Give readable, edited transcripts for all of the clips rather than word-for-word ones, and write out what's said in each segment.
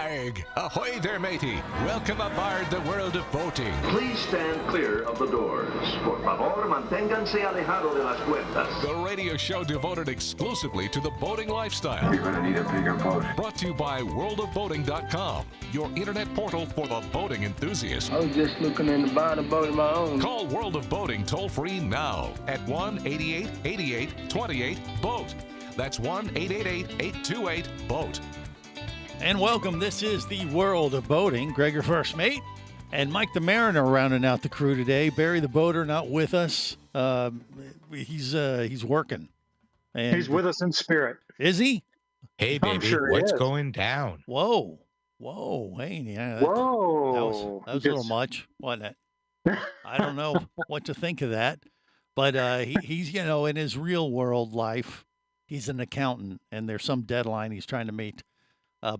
Arg! Ahoy there, matey! Welcome aboard the world of boating. Please stand clear of the doors. Por favor, manténganse alejado de las puertas. The radio show devoted exclusively to the boating lifestyle. You're gonna need a bigger boat. Brought to you by worldofboating.com, your internet portal for the boating enthusiast. I was just looking into buying a boat of my own. Call World of Boating toll-free now at 1-8888-28-BOAT. That's 1-888-828-BOAT. And welcome. This is the World of Boating. Greg, your first mate, and Mike the Mariner rounding out the crew today. Barry the Boater not with us. He's working. And he's with us in spirit. Is he? Hey, I'm baby, sure he what's is. going down? Whoa. Hey, yeah. Whoa. That was a little much, wasn't it? I don't know what to think of that. But he's, in his real world life, he's an accountant, and there's some deadline he's trying to meet.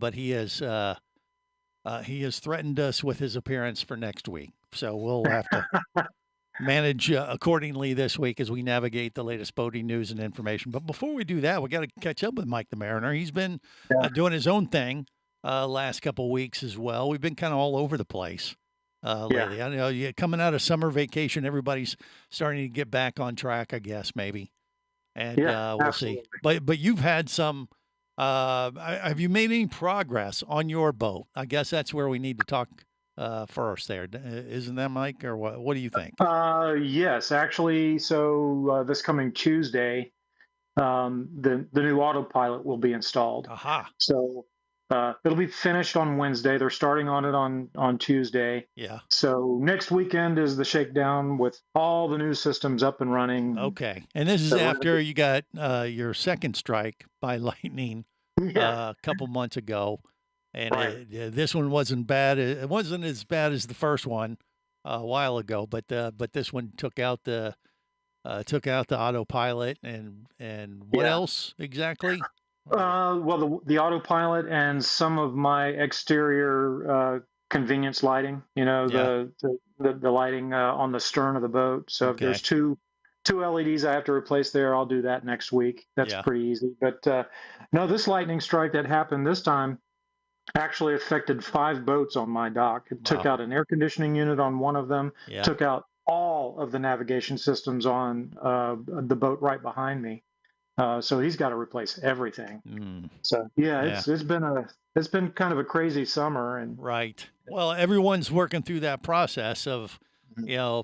But he has threatened us with his appearance for next week. So we'll have to manage accordingly this week as we navigate the latest boating news and information. But before we do that, we got to catch up with Mike the Mariner. He's been doing his own thing last couple of weeks as well. We've been kind of all over the place lately. I know coming out of summer vacation, everybody's starting to get back on track, I guess, maybe. And we'll see. But you've had some. Have you made any progress on your boat? I guess that's where we need to talk first there. Isn't that, Mike? Or what do you think? Yes, actually. So this coming Tuesday, the new autopilot will be installed. Aha. So it'll be finished on Wednesday. They're starting on it on Tuesday. Yeah. So next weekend is the shakedown with all the new systems up and running. Okay. And this is after you got your second strike by lightning a couple months ago. And this one wasn't bad. It wasn't as bad as the first one a while ago, but this one took out the autopilot and what else exactly? Well, the autopilot and some of my exterior convenience lighting. The lighting on the stern of the boat. So if there's two LEDs I have to replace there, I'll do that next week. That's pretty easy. But no, this lightning strike that happened this time actually affected 5 boats on my dock. It took out an air conditioning unit on one of them. Took out all of the navigation systems on the boat right behind me. So he's got to replace everything. So it's been kind of a crazy summer. And right. Well, everyone's working through that process of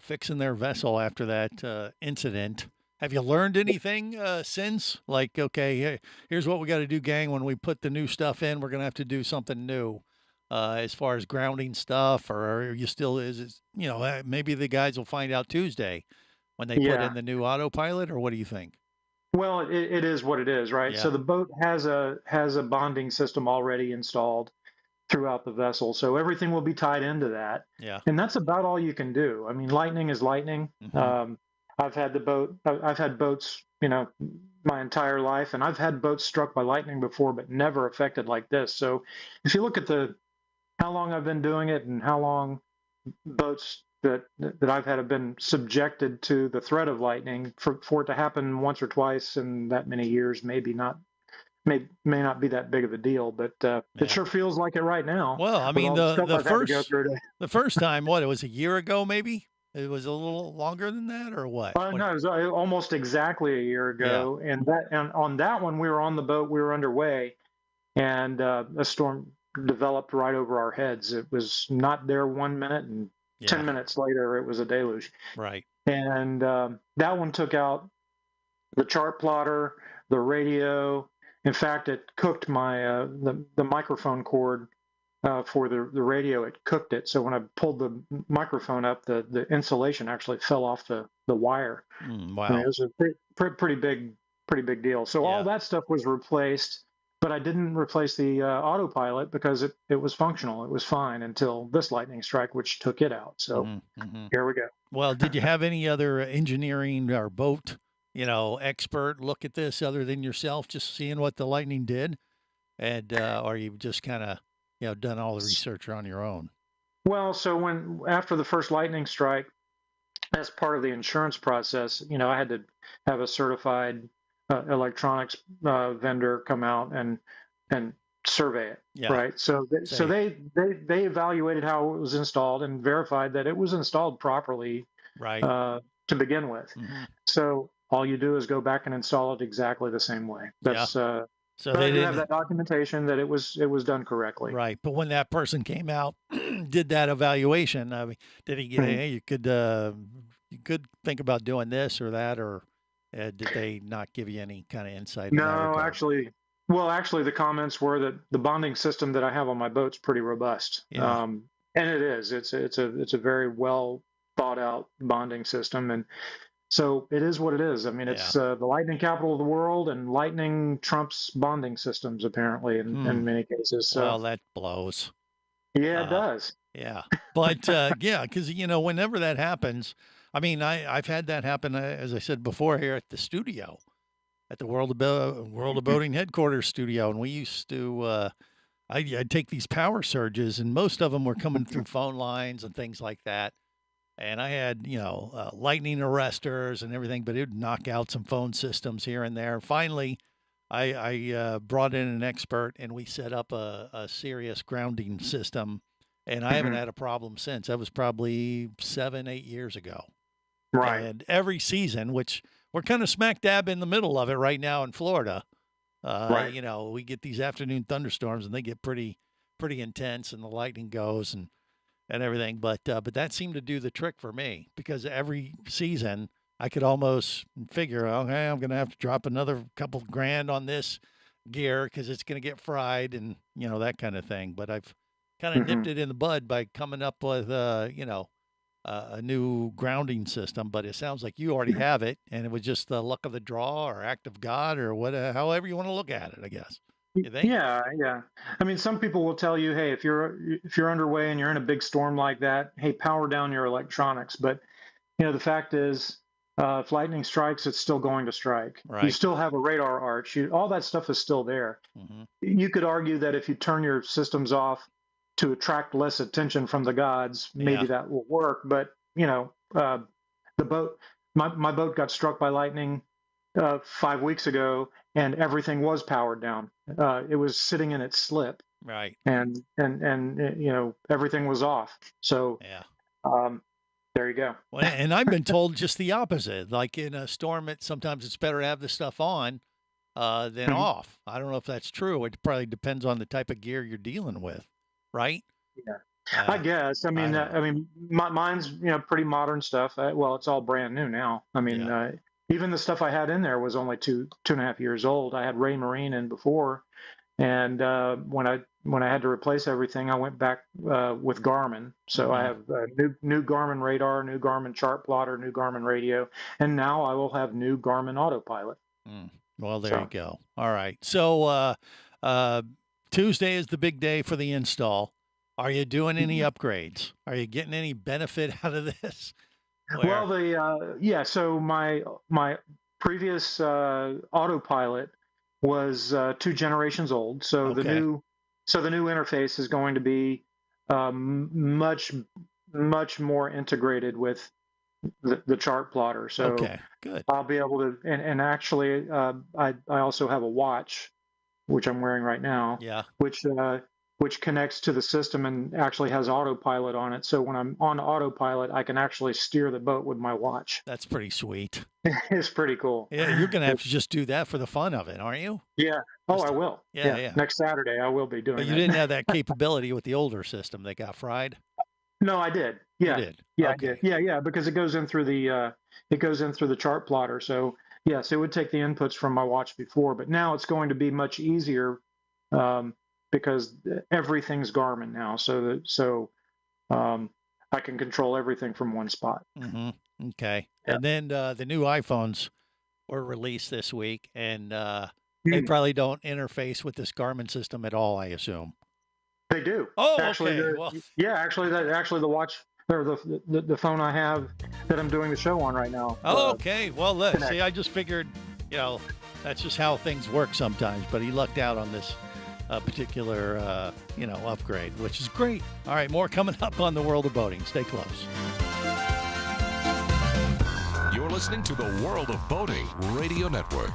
fixing their vessel after that incident. Have you learned anything since? Like, okay, here's what we got to do, gang. When we put the new stuff in, we're gonna have to do something new as far as grounding stuff. Or are you still maybe the guys will find out Tuesday when they put in the new autopilot, or what do you think? Well, it is what it is, right? So the boat has a bonding system already installed throughout the vessel, so everything will be tied into that. Yeah, and that's about all you can do. I mean, lightning is lightning. Mm-hmm. I've had boats, my entire life, and I've had boats struck by lightning before, but never affected like this. So, if you look at how long I've been doing it and how long boats that I've had have been subjected to the threat of lightning, for it to happen once or twice in that many years, may not be that big of a deal, but it sure feels like it right now. Well, I mean, the first time, it was a year ago, maybe? It was a little longer than that, or what? No, it was almost exactly a year ago, and on that one, we were on the boat, we were underway, and a storm developed right over our heads. It was not there 1 minute, and 10 minutes later, it was a deluge. Right. And that one took out the chart plotter, the radio. In fact, it cooked my the microphone cord for the radio. It cooked it. So when I pulled the microphone up, the insulation actually fell off the wire. Wow. And it was a pretty big deal. So all that stuff was replaced. But I didn't replace the autopilot because it was functional. It was fine until this lightning strike, which took it out. So here we go. Well, did you have any other engineering or boat, expert look at this other than yourself, just seeing what the lightning did? And or you just kind of, done all the research on your own? Well, so after the first lightning strike, as part of the insurance process, I had to have a certified electronics vendor come out and survey it, Yeah. right? So they evaluated how it was installed and verified that it was installed properly, right, to begin with. Mm-hmm. So all you do is go back and install it exactly the same way. That's so they didn't have that documentation that it was done correctly. Right, but when that person came out, did that evaluation, I mean, did he get? Hey, you could think about doing this or that, or did they not give you any kind of insight? No, actually, the comments were that the bonding system that I have on my boat's pretty robust. Yeah. And it is. It's a very well thought out bonding system, and so it is what it is. I mean, it's the lightning capital of the world, and lightning trumps bonding systems apparently in many cases. So. Well, that blows. Yeah, it does. Yeah, but yeah, because whenever that happens, I mean, I've had that happen, as I said before, here at the studio, at the World of Boating headquarters studio, and we used to. I'd take these power surges, and most of them were coming through phone lines and things like that. And I had, lightning arresters and everything, but it would knock out some phone systems here and there. Finally, I brought in an expert, and we set up a serious grounding system, and I haven't had a problem since. That was probably 7-8 years ago. Right. And every season, which we're kind of smack dab in the middle of it right now in Florida, right. We get these afternoon thunderstorms, and they get pretty intense, and the lightning goes and everything. But that seemed to do the trick for me, because every season I could almost figure, okay, I'm going to have to drop another couple grand on this gear because it's going to get fried and, that kind of thing. But I've kind of nipped it in the bud by coming up with, a new grounding system. But it sounds like you already have it, and it was just the luck of the draw or act of God or however you want to look at it, I guess. You think? Yeah. I mean, some people will tell you, hey, if you're underway and you're in a big storm like that, hey, power down your electronics. But the fact is, if lightning strikes, it's still going to strike. Right. You still have a radar arch. All that stuff is still there. Mm-hmm. You could argue that if you turn your systems off to attract less attention from the gods, maybe that will work. But the boat, my boat got struck by lightning 5 weeks ago, and everything was powered down. It was sitting in its slip, right? And everything was off. So there you go. Well, and I've been told just the opposite. Like in a storm, sometimes it's better to have the stuff on than off. I don't know if that's true. It probably depends on the type of gear you're dealing with, right? Yeah. I guess. I mean, mine's pretty modern stuff. Well, it's all brand new now. I mean, even the stuff I had in there was only 2.5 years old. I had Raymarine in before, and when I had to replace everything, I went back with Garmin. So I have new Garmin radar, new Garmin chart plotter, new Garmin radio, and now I will have new Garmin autopilot. Well, there you go. All right. So Tuesday is the big day for the install. Are you doing any upgrades? Are you getting any benefit out of this? Well, so my previous autopilot was 2 generations old. So the new interface is going to be much more integrated with the chart plotter. So good. I'll be able to, and actually I also have a watch, which I'm wearing right now. Yeah. Which connects to the system and actually has autopilot on it. So when I'm on autopilot, I can actually steer the boat with my watch. That's pretty sweet. It's pretty cool. Yeah, you're going to have to just do that for the fun of it, aren't you? Yeah. Oh, I will. Yeah. Next Saturday, I will be doing But you didn't have that capability with the older system that got fried? No, I did. Yeah. You did? Yeah, okay. I did. Yeah, because it goes in through the chart plotter. So, yes, it would take the inputs from my watch before, but now it's going to be much easier because everything's Garmin now, so I can control everything from one spot. Mm-hmm. Okay. Yeah. And then the new iPhones were released this week, and they probably don't interface with this Garmin system at all, I assume. They do. Oh, actually, okay. Actually, the watch or the phone I have that I'm doing the show on right now. Oh, okay. Well, see, I just figured, that's just how things work sometimes. But he lucked out on this particular, upgrade, which is great. All right, more coming up on the World of Boating. Stay close. You're listening to the World of Boating Radio Network.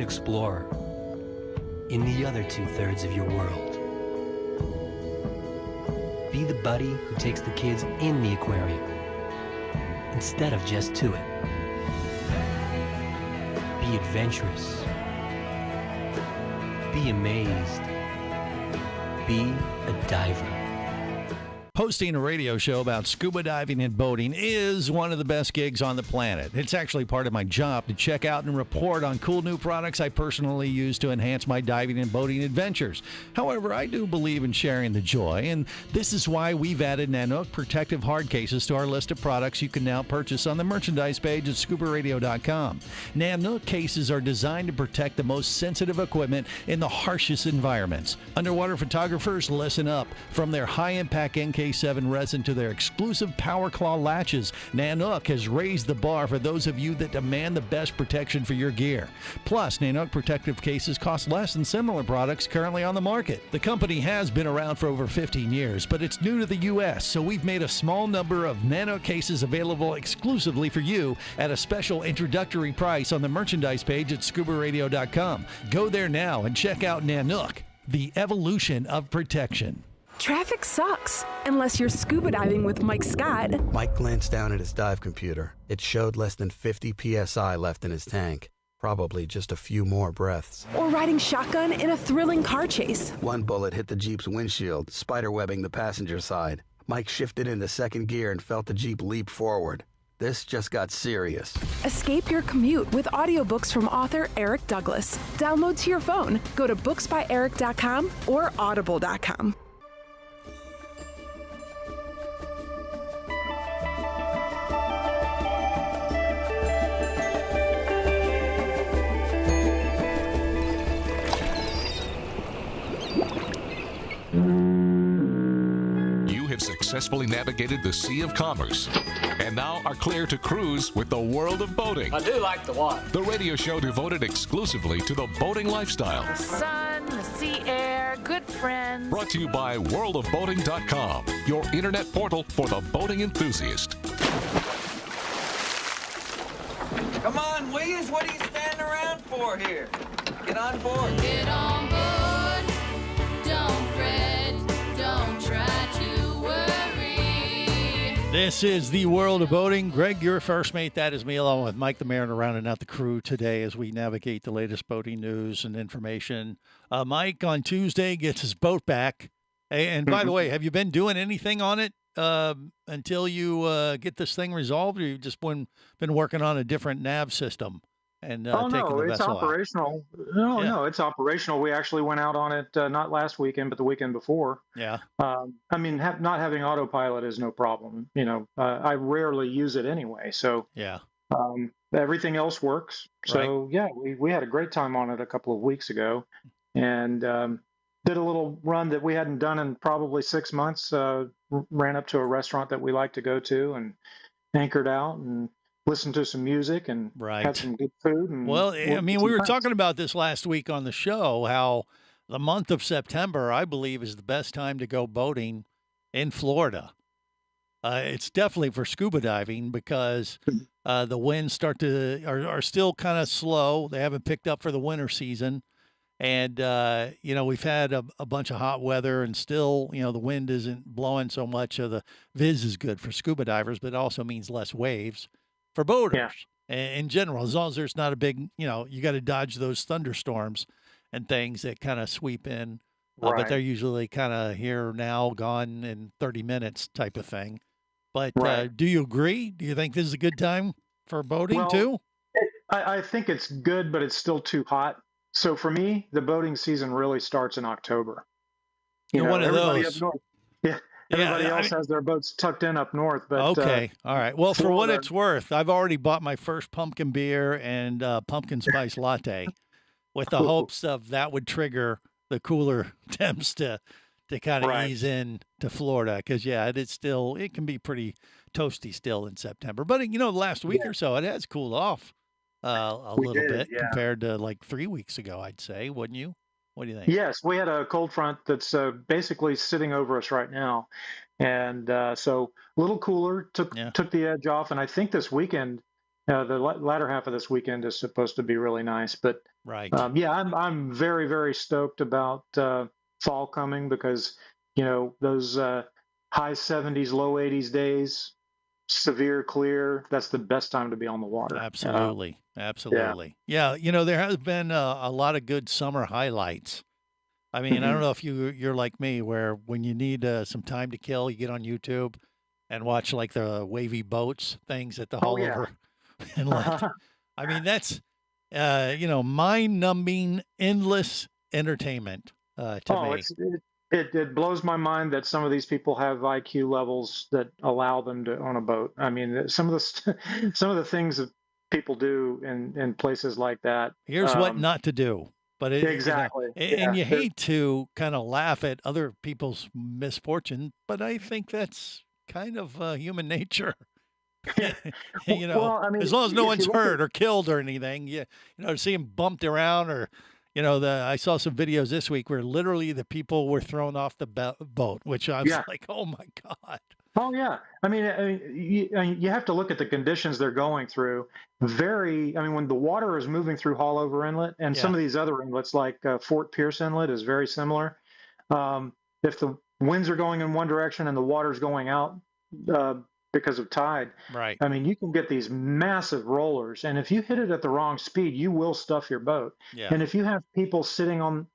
explorer in the other two-thirds of your world. Be the buddy who takes the kids in the aquarium instead of just to it. Be adventurous. Be amazed. Be a diver. Hosting a radio show about scuba diving and boating is one of the best gigs on the planet. It's actually part of my job to check out and report on cool new products I personally use to enhance my diving and boating adventures. However, I do believe in sharing the joy, and this is why we've added Nanook protective hard cases to our list of products you can now purchase on the merchandise page at scubaradio.com. Nanook cases are designed to protect the most sensitive equipment in the harshest environments. Underwater photographers, listen up. From their high-impact NK7 resin to their exclusive Power Claw latches, Nanook has raised the bar for those of you that demand the best protection for your gear. Plus, Nanook protective cases cost less than similar products currently on the market. The company has been around for over 15 years, but it's new to the U.S., so we've made a small number of Nanook cases available exclusively for you at a special introductory price on the merchandise page at scubaradio.com. Go there now and check out Nanook, the evolution of protection. Traffic sucks, unless you're scuba diving with Mike Scott. Mike glanced down at his dive computer. It showed less than 50 psi left in his tank. Probably just a few more breaths. Or riding shotgun in a thrilling car chase. One bullet hit the Jeep's windshield, spiderwebbing the passenger side. Mike shifted into second gear and felt the Jeep leap forward. This just got serious. Escape your commute with audiobooks from author Eric Douglas. Download to your phone. Go to booksbyeric.com or audible.com. Successfully navigated the Sea of Commerce and now are clear to cruise with the World of Boating. I do like the water. The radio show devoted exclusively to the boating lifestyle. The sun, the sea air, good friends. Brought to you by worldofboating.com, your internet portal for the boating enthusiast. Come on, Williams, what are you standing around for here? Get on board. Get on board. Don't fret. Don't try to worry. This is the World of Boating. Greg, your first mate. That is me, along with Mike the Mariner, rounding out the crew today as we navigate the latest boating news and information. Mike on Tuesday gets his boat back. And by the way, have you been doing anything on it until you get this thing resolved, or you've just been working on a different nav system? And no, it's operational. No, it's operational. We actually went out on it not last weekend, but the weekend before. Yeah. I mean, not having autopilot is no problem. You know, I rarely use it anyway. So yeah. Everything else works. So yeah, we had a great time on it a couple of weeks ago, and did a little run that we hadn't done in probably 6 months. Ran up to a restaurant that we like to go to and anchored out and listened to some music and had some good food. And well, I mean, we were talking about this last week on the show, how the month of September, I believe, is the best time to go boating in Florida. It's definitely for scuba diving because the winds are still kind of slow. They haven't picked up for the winter season. And, we've had a bunch of hot weather and still, the wind isn't blowing so much. So the viz is good for scuba divers, but it also means less waves for boaters in general, as long as there's not a big, you got to dodge those thunderstorms and things that kind of sweep in, but they're usually kind of here now, gone in 30 minutes type of thing. But do you agree? Do you think this is a good time for boating too? I think it's good, but it's still too hot. So for me, the boating season really starts in October. You're one of those. Everybody else has their boats tucked in up north. But okay, all right. Well, for what it's worth, I've already bought my first pumpkin beer and pumpkin spice latte, with the hopes of that would trigger the cooler temps to kind of ease in to Florida. Because it can be pretty toasty still in September. But the last week or so, it has cooled off a little bit compared to like 3 weeks ago, I'd say, wouldn't you? What do you think? Yes, we had a cold front that's basically sitting over us right now, and so a little cooler took the edge off. And I think this weekend, the latter half of this weekend is supposed to be really nice. But Right. Yeah, I'm very, very stoked about fall coming because, those high 70s, low 80s days, severe clear, that's the best time to be on the water. Absolutely. Absolutely. Yeah. There has been a lot of good summer highlights. I mean, I don't know if you're like me, where when you need some time to kill, you get on YouTube and watch like the wavy boats things at the Haulover Inlet. I mean, that's mind-numbing, endless entertainment to me. It blows my mind that some of these people have IQ levels that allow them to own a boat. I mean, some of the things that people do in places like that. Here's what not to do. But exactly, and you hate to kind of laugh at other people's misfortune, but I think that's kind of human nature. Well, I mean, as long as no one's hurt or killed or anything, to see them bumped around or, I saw some videos this week where literally the people were thrown off the boat, which I was like, oh my God. Oh yeah, I mean, you have to look at the conditions they're going through. When the water is moving through Haulover Inlet and some of these other inlets, like Fort Pierce Inlet, is very similar. If the winds are going in one direction and the water's going out because of tide, right? I mean, you can get these massive rollers, and if you hit it at the wrong speed, you will stuff your boat. Yeah. And if you have people sitting on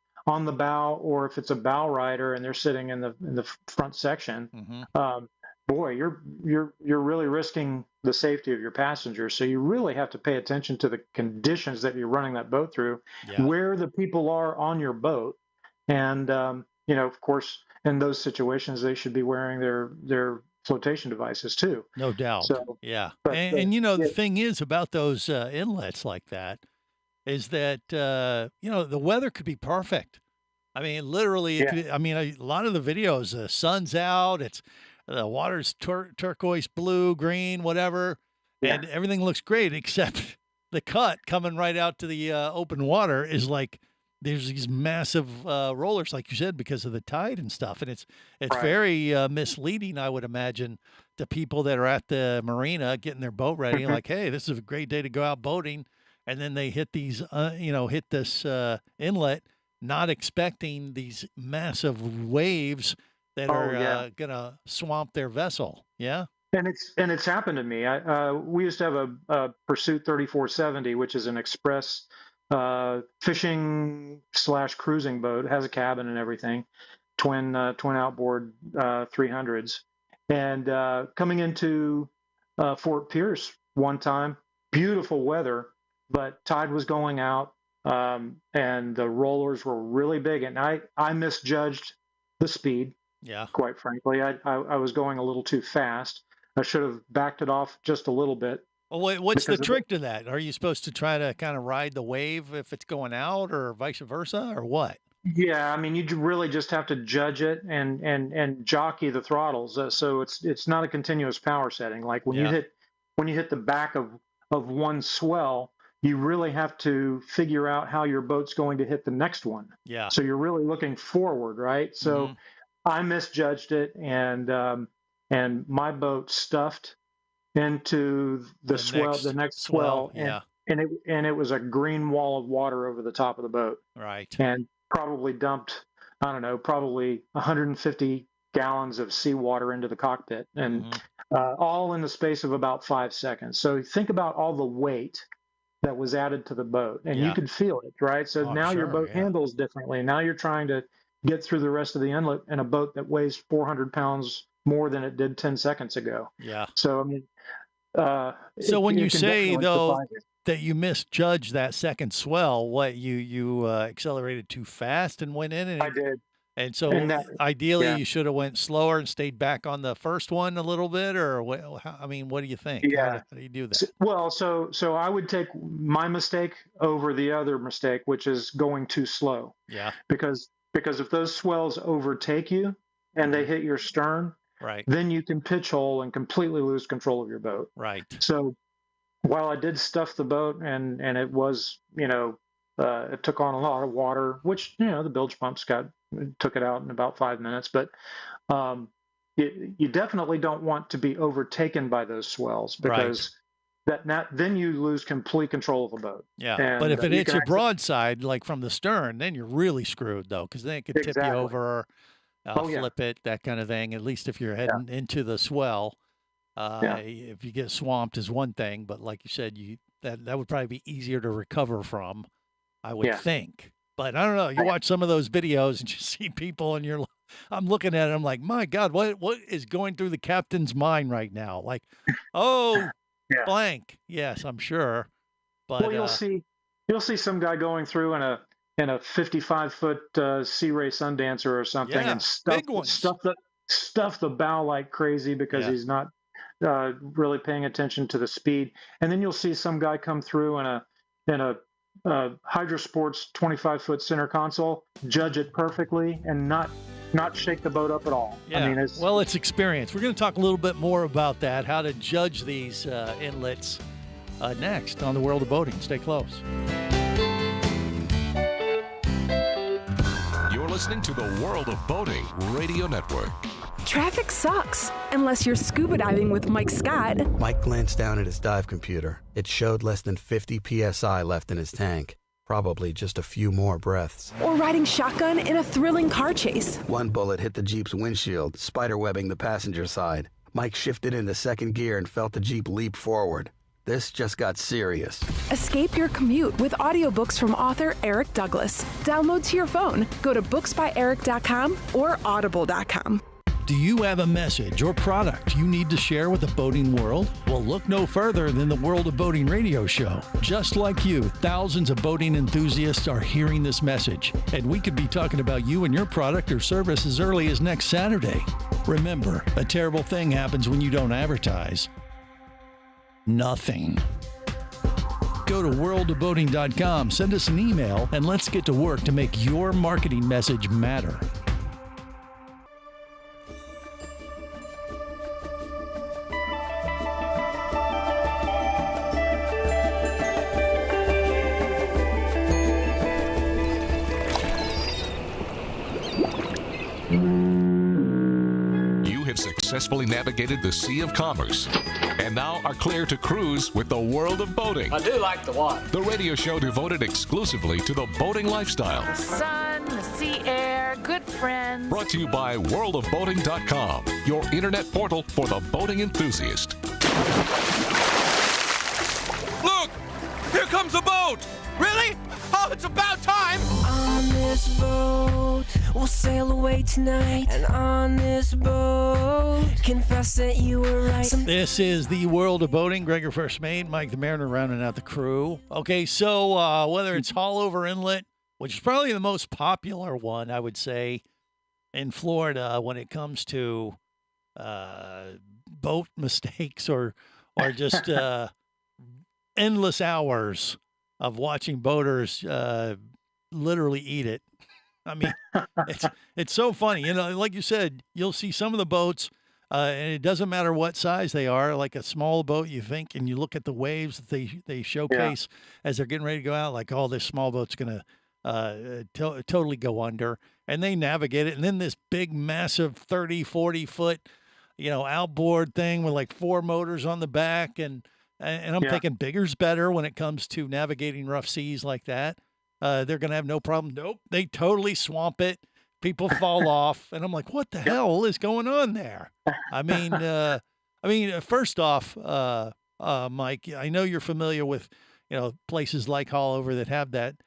the bow, or if it's a bow rider and they're sitting in the front section. Boy, you're really risking the safety of your passengers. So you really have to pay attention to the conditions that you're running that boat through, where the people are on your boat, and of course, in those situations, they should be wearing their flotation devices too. No doubt. So, yeah, but, the thing is about those inlets like that is that the weather could be perfect. I mean, literally, a lot of the videos, the sun's out, the water's turquoise, blue, green, whatever, and everything looks great except the cut coming right out to the open water is like there's these massive rollers, like you said, because of the tide and stuff, and it's very misleading, I would imagine, to people that are at the marina getting their boat ready, like, hey, this is a great day to go out boating, and then they hit these, hit this inlet, not expecting these massive waves that are going to swamp their vessel. Yeah. And it's happened to me. We used to have a Pursuit 3470, which is an express fishing / cruising boat. It has a cabin and everything, twin outboard 300s. And coming into Fort Pierce one time, beautiful weather, but tide was going out, and the rollers were really big. And I misjudged the speed. Yeah. Quite frankly, I was going a little too fast. I should have backed it off just a little bit. Well, what's the trick to that? Are you supposed to try to kind of ride the wave if it's going out, or vice versa, or what? Yeah, I mean, you really just have to judge it and jockey the throttles. So it's not a continuous power setting. Like when you hit the back of one swell, you really have to figure out how your boat's going to hit the next one. Yeah. So you're really looking forward, right? So I misjudged it, and my boat stuffed into the next swell, and it was a green wall of water over the top of the boat, right? And probably dumped, I don't know, probably 150 gallons of seawater into the cockpit, and all in the space of about 5 seconds. So think about all the weight that was added to the boat, and you could feel it, right? So now your boat handles differently. Now you're trying to get through the rest of the inlet in a boat that weighs 400 pounds more than it did 10 seconds ago. Yeah. So, I mean, so when you say though that you misjudged that second swell, what you accelerated too fast and went in, and I did. And so ideally you should have went slower and stayed back on the first one a little bit, or what? I mean, what do you think? Yeah. How do you do that? Well, so I would take my mistake over the other mistake, which is going too slow. Yeah. Because if those swells overtake you and they hit your stern, right, then you can pitch hole and completely lose control of your boat. Right. So while I did stuff the boat and it was, it took on a lot of water, which, the bilge pumps took it out in about 5 minutes, but you definitely don't want to be overtaken by those swells, because then you lose complete control of the boat. Yeah, and, but if it you hits can you broadside, like from the stern, then you're really screwed, though, because then it could tip you Exactly. over, Oh, yeah. flip it, that kind of thing. At least if you're heading into the swell. Yeah. If you get swamped is one thing, but like you said, that would probably be easier to recover from, I would Yeah. think. But I don't know. You watch some of those videos and you see people, and I'm looking at it. I'm like, my God, what is going through the captain's mind right now? Like, oh, Yeah. blank. Yes, I'm sure. But Well, you'll see some guy going through in a 55-foot Sea Ray Sundancer or something, Yeah, and big ones. stuff the bow like crazy because Yeah. he's not really paying attention to the speed. And then you'll see some guy come through in a Hydro Sports 25-foot center console, judge it perfectly, and not shake the boat up at all. yeah. I mean, it's experience. We're going to talk a little bit more about that, how to judge these inlets next on the World of Boating. Stay close. You're listening to the World of Boating Radio Network. Traffic sucks unless you're scuba diving with Mike Scott. Mike glanced down at his dive computer. It showed less than 50 psi left in his tank. Probably just a few more breaths. Or riding shotgun in a thrilling car chase. One bullet hit the Jeep's windshield, spiderwebbing the passenger side. Mike shifted into second gear and felt the Jeep leap forward. This just got serious. Escape your commute with audiobooks from author Eric Douglas. Download to your phone. Go to booksbyeric.com or audible.com. Do you have a message or product you need to share with the boating world? Well, look no further than the World of Boating radio show. Just like you, thousands of boating enthusiasts are hearing this message, and we could be talking about you and your product or service as early as next Saturday. Remember, a terrible thing happens when you don't advertise. Nothing. Go to worldofboating.com, send us an email, and let's get to work to make your marketing message matter. You have successfully navigated the Sea of Commerce and now are clear to cruise with the World of Boating. I do like the water. The radio show devoted exclusively to the boating lifestyle. The sun, the sea air, good friends. Brought to you by worldofboating.com, your internet portal for the boating enthusiast. Look! Here comes a boat! Really? Oh, it's about time! On this boat, we'll sail away tonight. And on this boat, confess that you were right. This is the World of Boating. Gregor First Mate, Mike the Mariner rounding out the crew. Okay, so whether it's Haulover Inlet, which is probably the most popular one, I would say, in Florida when it comes to boat mistakes or just endless hours of watching boaters literally eat it. I mean, it's so funny. You know, like you said, you'll see some of the boats, and it doesn't matter what size they are, like a small boat, you think, and you look at the waves that they showcase as they're getting ready to go out, like, oh, this small boat's going to totally go under. And they navigate it. And then this big, massive 30, 40-foot, outboard thing with like 4 motors on the back. And I'm thinking bigger's better when it comes to navigating rough seas like that. They're going to have no problem. Nope. They totally swamp it. People fall off. And I'm like, what the hell is going on there? I mean, first off, Mike, I know you're familiar with, places like Haulover that have that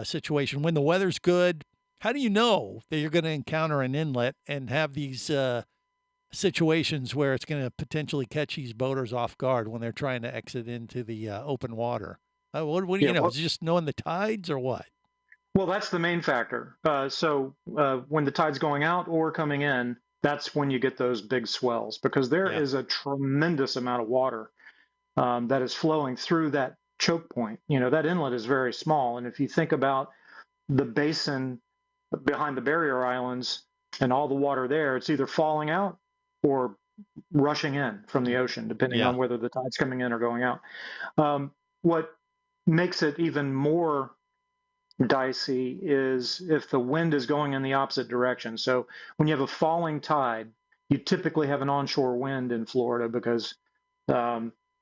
situation. When the weather's good, how do you know that you're going to encounter an inlet and have these situations where it's going to potentially catch these boaters off guard when they're trying to exit into the open water? What do you know? Is it just knowing the tides or what? Well, that's the main factor. So when the tide's going out or coming in, that's when you get those big swells, because there is a tremendous amount of water that is flowing through that choke point. That inlet is very small. And if you think about the basin behind the barrier islands and all the water there, it's either falling out or rushing in from the ocean, depending on whether the tide's coming in or going out. What makes it even more dicey is if the wind is going in the opposite direction. So when you have a falling tide, you typically have an onshore wind in Florida because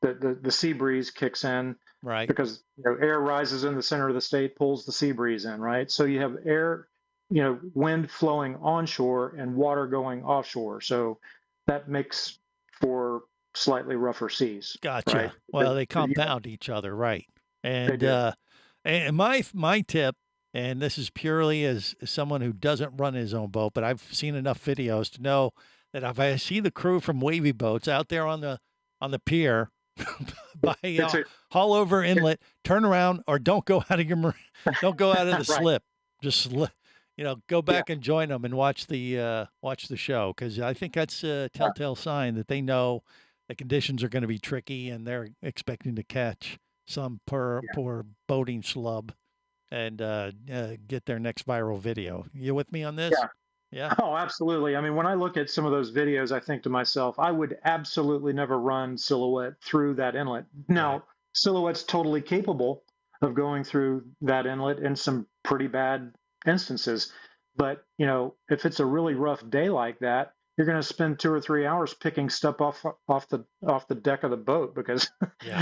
the sea breeze kicks in, right? Because air rises in the center of the state, pulls the sea breeze in, right? So you have air, wind flowing onshore and water going offshore. So that makes for slightly rougher seas. Gotcha. Right? Well, they compound each other, right? And my tip, and this is purely as someone who doesn't run his own boat, but I've seen enough videos to know that if I see the crew from Wavy Boats out there on the pier by Haulover Inlet, turn around or don't go out of the Right. slip. Just go back and join them and watch the show, because I think that's a telltale sign that they know the conditions are going to be tricky and they're expecting to catch some poor boating schlub and get their next viral video. You with me on this? Yeah. Oh, absolutely. I mean, when I look at some of those videos, I think to myself, I would absolutely never run Silhouette through that inlet. Now, Silhouette's totally capable of going through that inlet in some pretty bad instances. But, if it's a really rough day like that, you're going to spend 2 or 3 hours picking stuff off the deck of the boat, because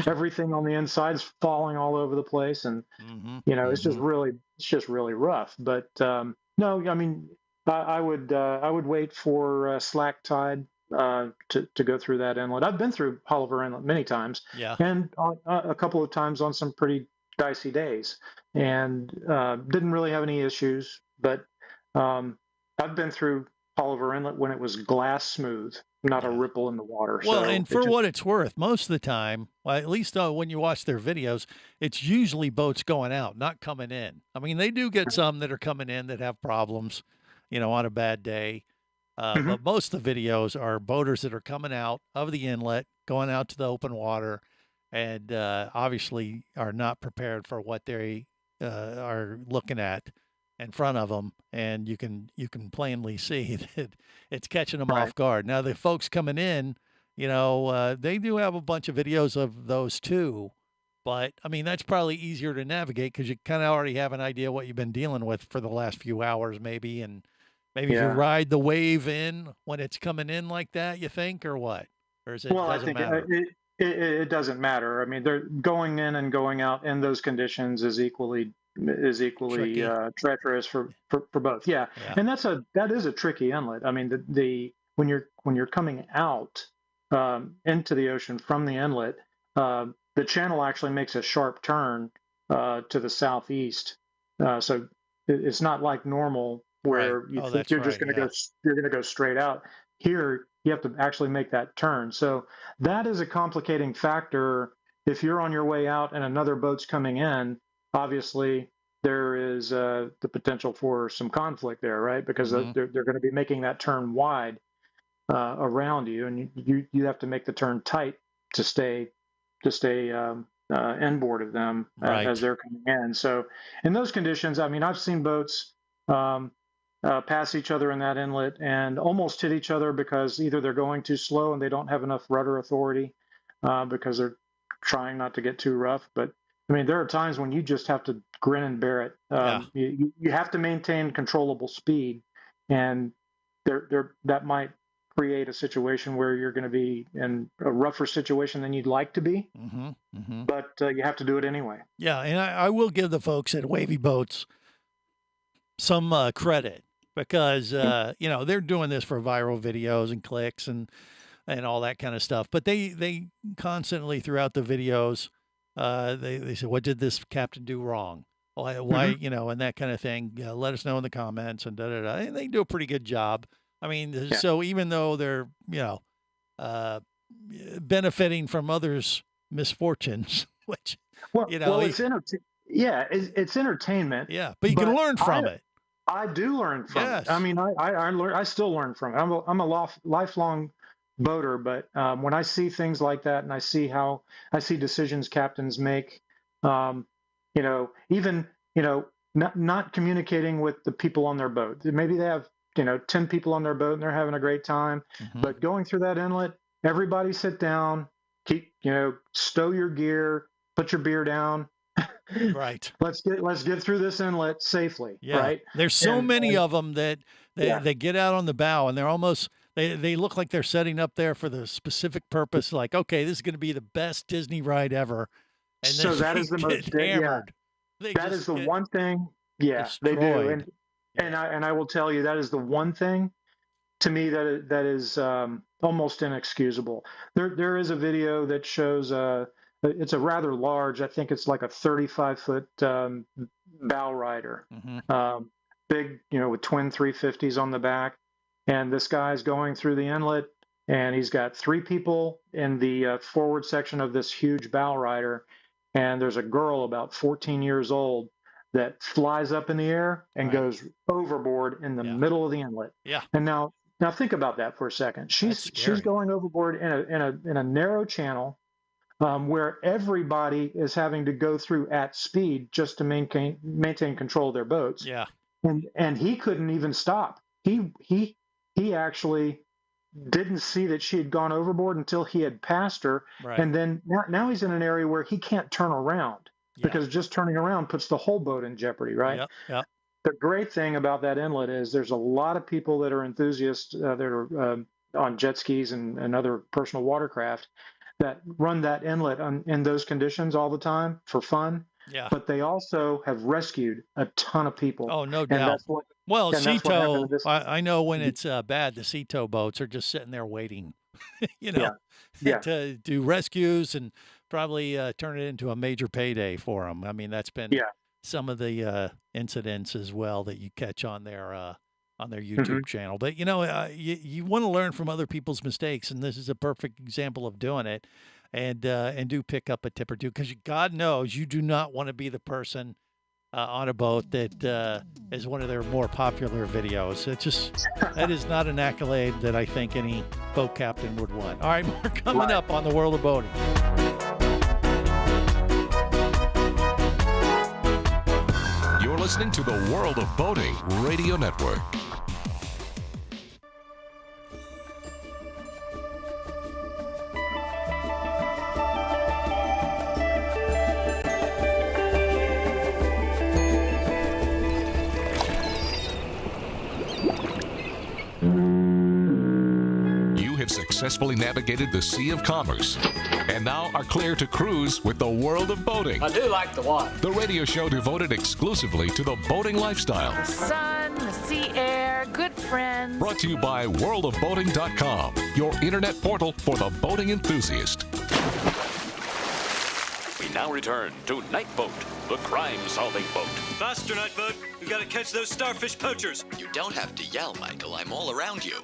everything on the inside is falling all over the place, and it's just really rough. But no, I mean, I would wait for slack tide to go through that inlet. I've been through Haulover Inlet many times, and a couple of times on some pretty dicey days, and didn't really have any issues. But I've been through Haulover Inlet when it was glass smooth, not a ripple in the water. Well, so and for what it's worth, most of the time, well, at least when you watch their videos, it's usually boats going out, not coming in. I mean, they do get some that are coming in that have problems, on a bad day. But most of the videos are boaters that are coming out of the inlet, going out to the open water, and obviously are not prepared for what they are looking at in front of them, and you can plainly see that it's catching them off guard. Now, the folks coming in, they do have a bunch of videos of those too, but I mean, that's probably easier to navigate because you kind of already have an idea what you've been dealing with for the last few hours, maybe, and maybe if you ride the wave in when it's coming in like that, you think, or what? Or is it? Well, I think it doesn't matter. I mean, they're going in and going out in those conditions is equally treacherous for both. Yeah. And that is a tricky inlet. I mean, when you're coming out into the ocean from the inlet, the channel actually makes a sharp turn to the southeast. So it's not like normal where you think you're just going to go straight out. Here, you have to actually make that turn. So that is a complicating factor. If you're on your way out and another boat's coming in, obviously there is the potential for some conflict there, right? Because they're going to be making that turn wide around you, and you have to make the turn tight to stay inboard of them as they're coming in. So in those conditions, I mean, I've seen boats pass each other in that inlet and almost hit each other because either they're going too slow and they don't have enough rudder authority because they're trying not to get too rough. But I mean, there are times when you just have to grin and bear it. You have to maintain controllable speed, and that might create a situation where you're going to be in a rougher situation than you'd like to be. But you have to do it anyway. Yeah, and I will give the folks at Wavy Boats some credit because they're doing this for viral videos and clicks and all that kind of stuff. But they constantly throughout the videos. They said, what did this captain do wrong? Why, and that kind of thing. Let us know in the comments and da-da-da. And they do a pretty good job. I mean, so even though they're, benefiting from others' misfortunes, which, it's it's entertainment. Yeah, but you can learn from it. I do learn from it. I mean, I still learn from it. I'm a lifelong boater, but when I see things like that and I see decisions captains make, even not communicating with the people on their boat. Maybe they have 10 people on their boat and they're having a great time, but going through that inlet, everybody sit down, keep stow your gear, put your beer down. Right. Let's get through this inlet safely. Yeah. Right. There's so many of them that they get out on the bow and They look like they're setting up there for the specific purpose, like, okay, this is going to be the best Disney ride ever. And so that is the most hammered. Yeah. That is the one thing. Yeah, destroyed. They do. And I will tell you, that is the one thing to me that is almost inexcusable. There is a video that shows it's a rather large, I think it's like a 35-foot bow rider, big, with twin 350s on the back. And this guy's going through the inlet, and he's got 3 people in the forward section of this huge bow rider. And there's a girl about 14 years old that flies up in the air and goes overboard in the middle of the inlet. Yeah. And now think about that for a second. She's going overboard in a narrow channel where everybody is having to go through at speed just to maintain control of their boats. Yeah. And he couldn't even stop. He actually didn't see that she had gone overboard until he had passed her. Right. And then now he's in an area where he can't turn around because just turning around puts the whole boat in jeopardy, right? Yep. The great thing about that inlet is there's a lot of people that are enthusiasts that are on jet skis and other personal watercraft that run that inlet in those conditions all the time for fun. Yeah. But they also have rescued a ton of people. Oh, no doubt. Sea tow, I know when it's bad, the sea tow boats are just sitting there waiting, to do rescues and probably turn it into a major payday for them. I mean, that's been some of the incidents as well that you catch on their YouTube channel. But, you want to learn from other people's mistakes, and this is a perfect example of doing it. And do pick up a tip or two, because God knows you do not want to be the person on a boat that is one of their more popular videos. That is not an accolade that I think any boat captain would want. All right, more coming up on the World of Boating. You're listening to the World of Boating Radio Network. Successfully navigated the Sea of Commerce and now are clear to cruise with the World of Boating. I do like the water. The radio show devoted exclusively to the boating lifestyle. The sun, the sea air, good friends. Brought to you by worldofboating.com, your internet portal for the boating enthusiast. We now return to Night Boat, the crime-solving boat. Faster, Night Boat. We've got to catch those starfish poachers. You don't have to yell, Michael. I'm all around you.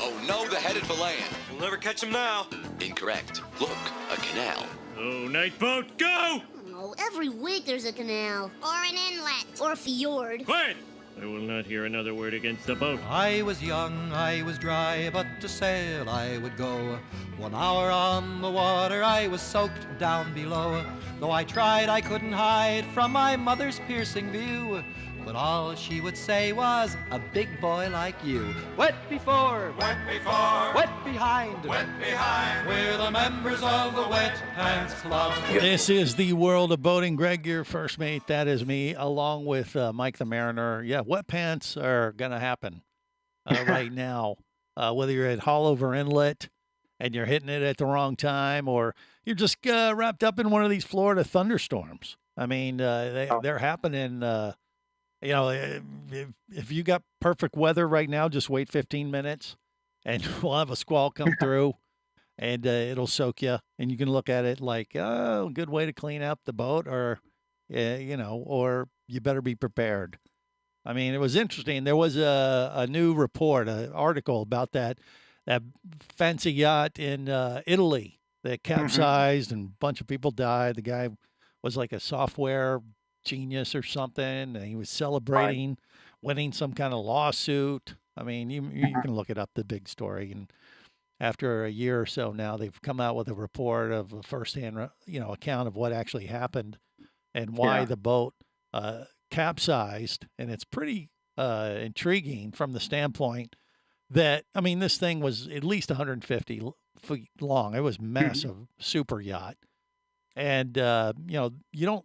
Oh no, they're headed for land. We'll never catch them now. Incorrect. Look, a canal. Oh, Night Boat, go! Oh, every week there's a canal. Or an inlet. Or a fjord. Quiet! I will not hear another word against the boat. I was young, I was dry, but to sail I would go. 1 hour on the water, I was soaked down below. Though I tried, I couldn't hide from my mother's piercing view. But all she would say was, a big boy like you. Wet before, wet behind, we're the members of the Wet Pants Club. This is the World of Boating. Greg, your first mate, that is me, along with Mike the Mariner. Yeah, wet pants are going to happen right now. Whether you're at Haulover Inlet and you're hitting it at the wrong time, or you're just wrapped up in one of these Florida thunderstorms. I mean, they're happening. If you got perfect weather right now, just wait 15 minutes and we'll have a squall come through and it'll soak you. And you can look at it like, oh, good way to clean up the boat, or you better be prepared. I mean, it was interesting. There was a new report, an article about that fancy yacht in Italy that capsized and a bunch of people died. The guy was like a software genius or something, and he was celebrating winning some kind of lawsuit. I mean, you can look it up, the big story. And after a year or so now, they've come out with a report of a firsthand, account of what actually happened and why the boat capsized. And it's pretty intriguing from the standpoint that, I mean, this thing was at least 150 feet long. It was massive, super yacht. And, you don't,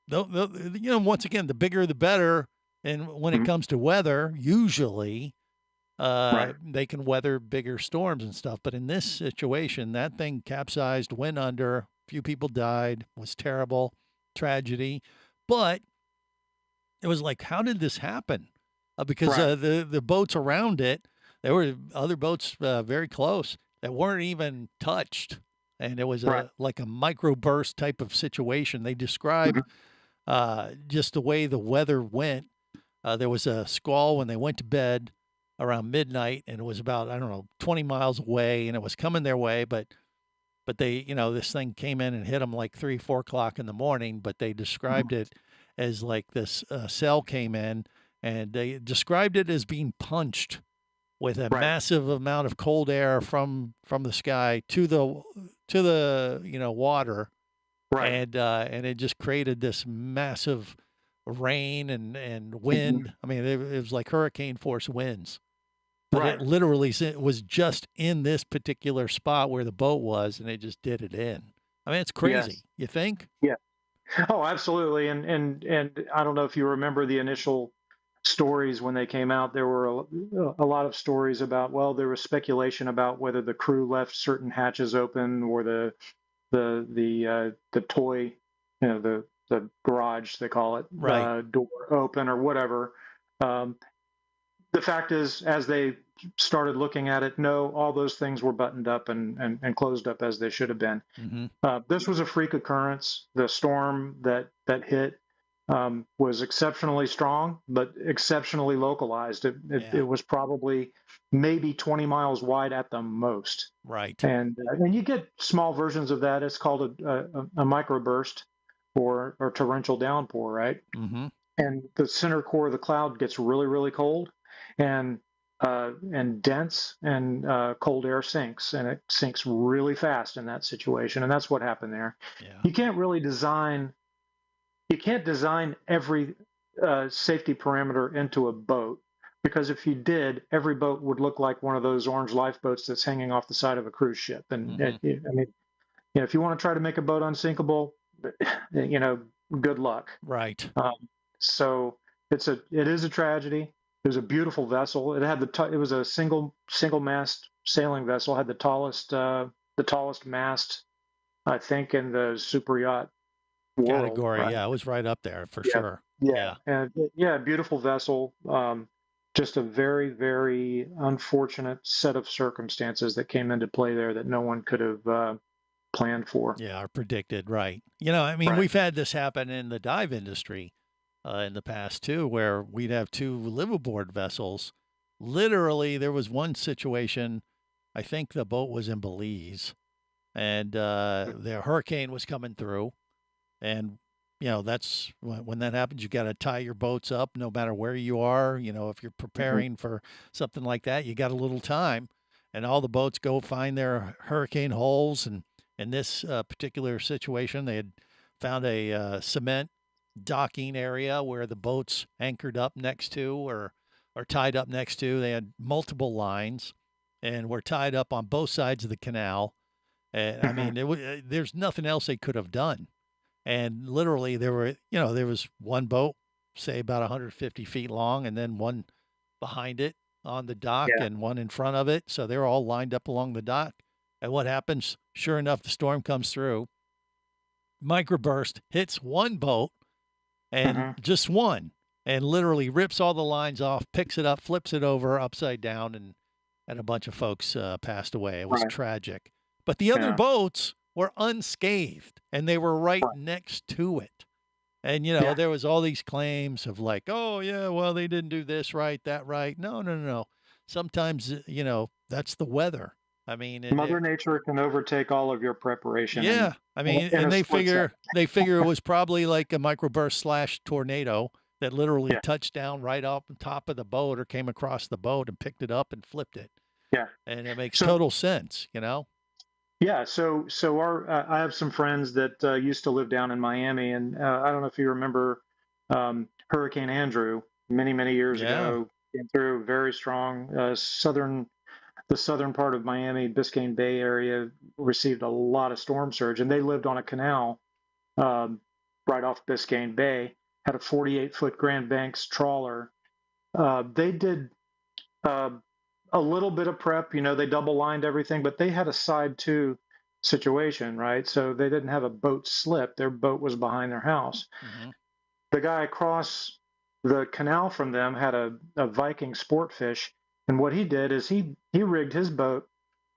once again, the bigger the better. And when it comes to weather, usually they can weather bigger storms and stuff. But in this situation, that thing capsized, went under, a few people died, was terrible, tragedy. But it was like, how did this happen? Because the boats around it, there were other boats very close that weren't even touched. And it was like a microburst type of situation. They described just the way the weather went. There was a squall when they went to bed around midnight, and it was about, 20 miles away, and it was coming their way. But they, this thing came in and hit them like 3, 4 o'clock in the morning. But they described it as like this cell came in, and they described it as being punched with a massive amount of cold air from the sky to the water, and it just created this massive rain and wind. I mean, it was like hurricane force winds, but it literally was just in this particular spot where the boat was, and it just did it in. I mean, it's crazy. Yes. You think? Yeah. Oh, absolutely. And I don't know if you remember the initial stories when they came out. There were a lot of stories about, well, there was speculation about whether the crew left certain hatches open, or the toy, the garage, they call it, door open, or whatever. The fact is, as they started looking at it, no, all those things were buttoned up and closed up as they should have been. This was a freak occurrence. The storm that hit was exceptionally strong, but exceptionally localized. It was probably maybe 20 miles wide at the most. Right. And you get small versions of that. It's called a microburst or torrential downpour, right? And the center core of the cloud gets really, really cold and dense, and cold air sinks, and it sinks really fast in that situation. And that's what happened there. You can't really design every safety parameter into a boat, because if you did, every boat would look like one of those orange lifeboats that's hanging off the side of a cruise ship. And if you want to try to make a boat unsinkable, good luck. Right. So it is a tragedy. It was a beautiful vessel. It had it was a single mast sailing vessel. Had the tallest mast, I think, in the super yacht world, category. Right? Yeah, it was right up there for sure. Yeah. And beautiful vessel. Just a very, very unfortunate set of circumstances that came into play there that no one could have planned for. Yeah, or predicted. Right. We've had this happen in the dive industry in the past too, where we'd have 2 liveaboard vessels. Literally, there was one situation, I think the boat was in Belize, and the hurricane was coming through. And, that's when that happens, you got to tie your boats up no matter where you are. If you're preparing for something like that, you got a little time, and all the boats go find their hurricane holes. And in this particular situation, they had found a cement docking area where the boats anchored up next to or tied up next to. They had multiple lines and were tied up on both sides of the canal. And there's nothing else they could have done. And literally there was one boat, say about 150 feet long, and then one behind it on the dock and one in front of it. So they're all lined up along the dock. And what happens? Sure enough, the storm comes through. Microburst hits one boat, and just one, and literally rips all the lines off, picks it up, flips it over upside down, and a bunch of folks passed away. It was tragic. But the other boats were unscathed, and they were right next to it. And, there was all these claims of like, oh, yeah, well, they didn't do this right, that right. No. Sometimes, that's the weather. Mother Nature can overtake all of your preparation. Yeah. And they figure it was probably like a microburst / tornado that literally touched down right off the top of the boat, or came across the boat and picked it up and flipped it. Yeah. And it makes total sense, Yeah. So I have some friends that used to live down in Miami, and I don't know if you remember Hurricane Andrew many, many years ago. Came through very strong. The southern part of Miami, Biscayne Bay area, received a lot of storm surge, and they lived on a canal right off Biscayne Bay. Had a 48-foot Grand Banks trawler. They did a little bit of prep. They double lined everything, but they had a side to situation, right? So they didn't have a boat slip. Their boat was behind their house. Mm-hmm. The guy across the canal from them had a Viking sport fish, and what he did is he rigged his boat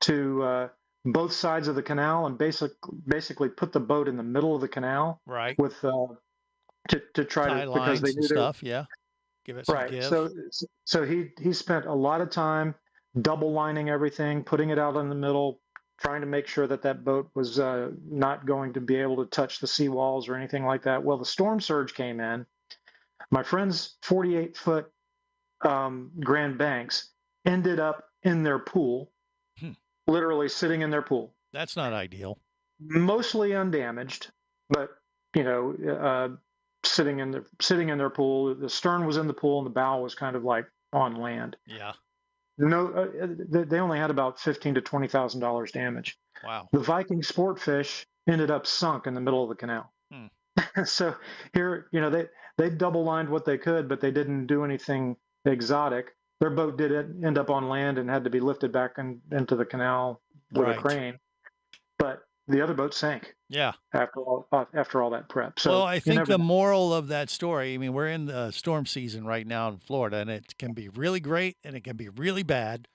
to both sides of the canal and basically put the boat in the middle of the canal, right? With to try tie to, lines because they knew and stuff, yeah. Give it some right. give. So he spent a lot of time double lining everything, putting it out in the middle, trying to make sure that boat was not going to be able to touch the seawalls or anything like that. Well, the storm surge came in. My friend's 48-foot Grand Banks ended up in their pool, literally sitting in their pool. That's not ideal. Mostly undamaged, but sitting in their pool. The stern was in the pool, and the bow was kind of like on land. Yeah. No, they only had about $15,000 to $20,000 damage. Wow. The Viking sport fish ended up sunk in the middle of the canal. So here, they double lined what they could, but they didn't do anything exotic. Their boat did end up on land and had to be lifted back into the canal with a crane. But the other boat sank. Yeah. After all that prep. So well, I think the moral of that story, I mean, we're in the storm season right now in Florida, and it can be really great and it can be really bad,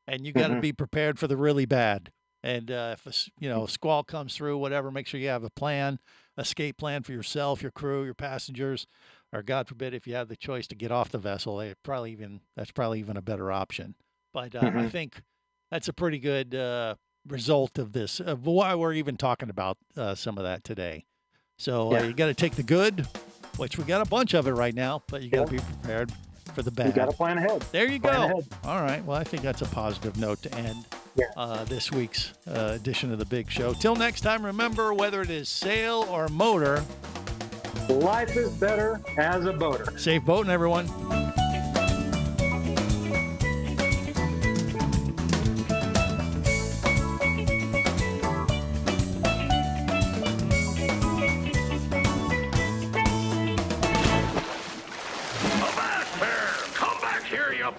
and you got to be prepared for the really bad. And if a squall comes through, whatever, make sure you have a plan, escape plan for yourself, your crew, your passengers, or God forbid, if you have the choice to get off the vessel, that's probably even a better option. But I think that's a pretty good result of this, of why we're even talking about some of that today. So you got to take the good, which we got a bunch of it right now, but you got to be prepared for the bad. You got to plan ahead. There you go. All right. Well, I think that's a positive note to end this week's edition of The Big Show. Till next time, remember, whether it is sail or motor, life is better as a boater. Safe boating, everyone.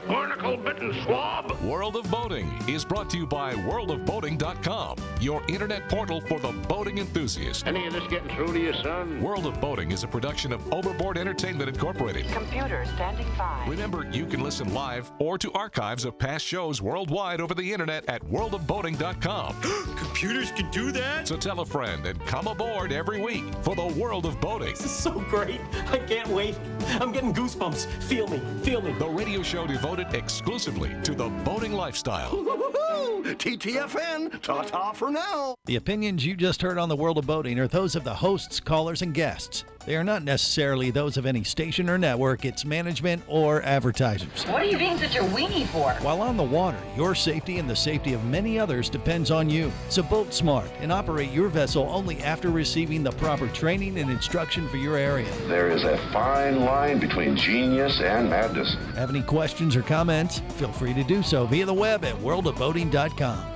Barnacle-bitten swab. World of Boating is brought to you by worldofboating.com, your internet portal for the boating enthusiast. Any of this getting through to you, son? World of Boating is a production of Overboard Entertainment Incorporated. Computer standing by. Remember, you can listen live or to archives of past shows worldwide over the internet at worldofboating.com. Computers can do that? So tell a friend and come aboard every week for the World of Boating. This is so great. I can't wait. I'm getting goosebumps. Feel me. Feel me. The radio show devoted exclusively to the boating lifestyle. TTFN, ta-ta for now. The opinions you just heard on the World of Boating are those of the hosts, callers, and guests. They are not necessarily those of any station or network, its management, or advertisers. What are you being such a weenie for? While on the water, your safety and the safety of many others depends on you. So boat smart and operate your vessel only after receiving the proper training and instruction for your area. There is a fine line between genius and madness. Have any questions or comments? Feel free to do so via the web at worldofboating.com.